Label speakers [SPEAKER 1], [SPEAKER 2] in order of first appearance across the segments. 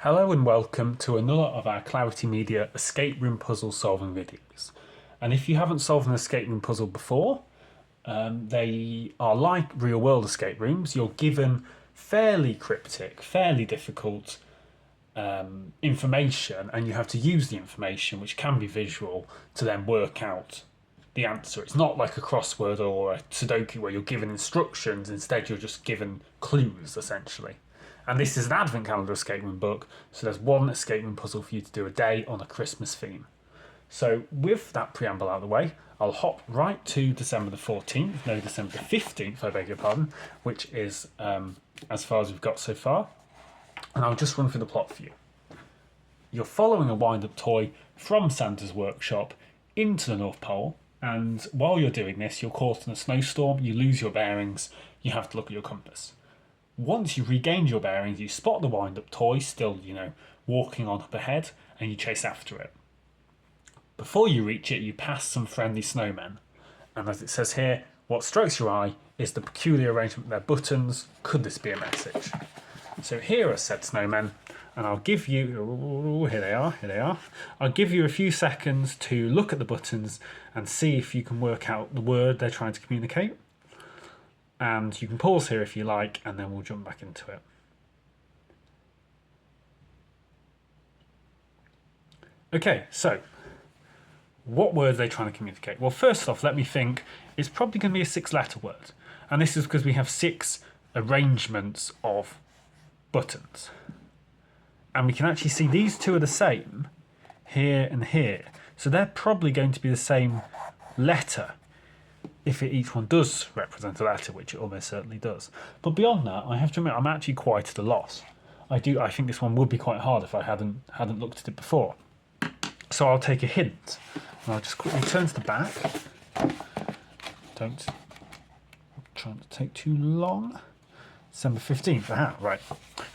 [SPEAKER 1] Hello and welcome to another of our Clarity Media escape room puzzle solving videos. And if you haven't solved an escape room puzzle before, they are like real world escape rooms. You're given fairly cryptic, fairly difficult information, and you have to use the information, which can be visual, to then work out the answer. It's not like a crossword or a Sudoku where you're given instructions, instead, you're just given clues essentially. And this is an advent calendar escape room book, so there's one escape room puzzle for you to do a day on a Christmas theme. So with that preamble out of the way, I'll hop right to December the 14th, no, December the 15th, I beg your pardon, which is as far as we've got so far. And I'll just run through the plot for you. You're following a wind-up toy from Santa's workshop into the North Pole, and while you're doing this, you're caught in a snowstorm, you lose your bearings, you have to look at your compass. Once you've regained your bearings, you spot the wind-up toy still, walking on up ahead, and you chase after it. Before you reach it, you pass some friendly snowmen. And as it says here, what strikes your eye is the peculiar arrangement of their buttons. Could this be a message? So here are said snowmen, and I'll give you, here they are. I'll give you a few seconds to look at the buttons and see if you can work out the word they're trying to communicate. And you can pause here if you like, and then we'll jump back into it. Okay, so what word are they trying to communicate? Well, first off, let me think. It's probably going to be a 6-letter word. And this is because we have 6 arrangements of buttons. And we can actually see these two are the same here and here. So they're probably going to be the same letter if each one does represent a letter, which it almost certainly does. But beyond that, I have to admit, I'm actually quite at a loss. I think this one would be quite hard if I hadn't looked at it before. So I'll take a hint. And I'll just quickly turn to the back. Don't try not to take too long. December 15th. Aha, right.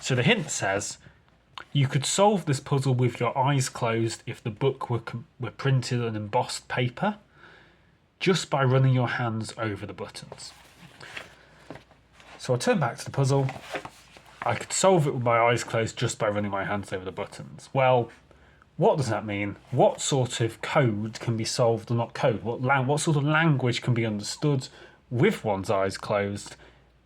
[SPEAKER 1] So the hint says, you could solve this puzzle with your eyes closed if the book were printed on embossed paper, just by running your hands over the buttons. So I'll turn back to the puzzle. I could solve it with my eyes closed just by running my hands over the buttons. Well, what does that mean? What sort of code can be solved, or not code, what sort of language can be understood with one's eyes closed?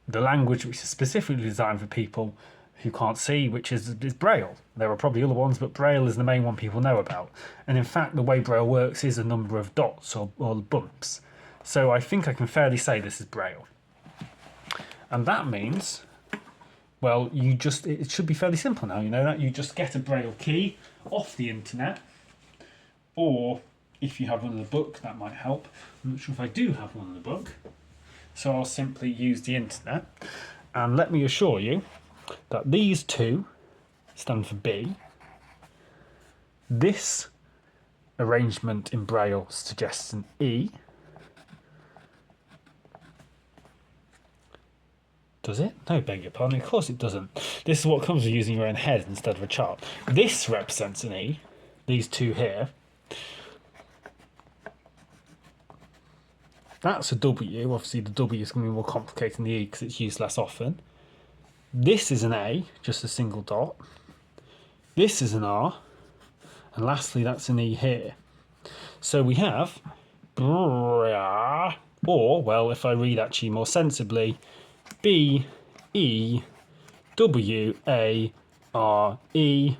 [SPEAKER 1] The language which is specifically designed for people who can't see, which is Braille. There are probably other ones, but Braille is the main one people know about. And in fact, the way Braille works is a number of dots or bumps. So I think I can fairly say this is Braille. And that means, well, it should be fairly simple now, you know that? You just get a Braille key off the internet, or if you have one in the book, that might help. I'm not sure if I do have one in the book. So I'll simply use the internet. And let me assure you that these two stand for B. This arrangement in Braille suggests an E. Does it? No, beg your pardon. Of course it doesn't. This is what comes with using your own head instead of a chart. This represents an E. These two here. That's a W. Obviously the W is going to be more complicated than the E because it's used less often. This is an A, just a single dot. This is an R. And lastly, that's an E here. So we have or, well, if I read actually more sensibly, B, E, W, A, R, E,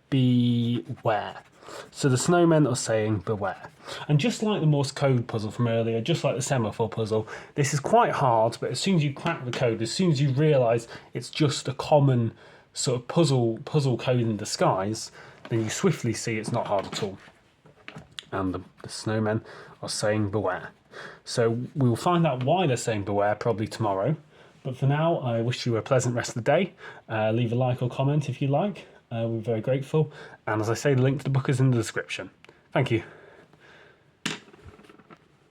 [SPEAKER 1] beware. So the snowmen are saying beware. And just like the Morse code puzzle from earlier, just like the semaphore puzzle, this is quite hard, but as soon as you crack the code, as soon as you realise it's just a common sort of puzzle code in disguise, then you swiftly see it's not hard at all. And the snowmen are saying beware. So we'll find out why they're saying beware probably tomorrow. But for now, I wish you a pleasant rest of the day. Leave a like or comment if you like. We're very grateful. And as I say, the link to the book is in the description. Thank you.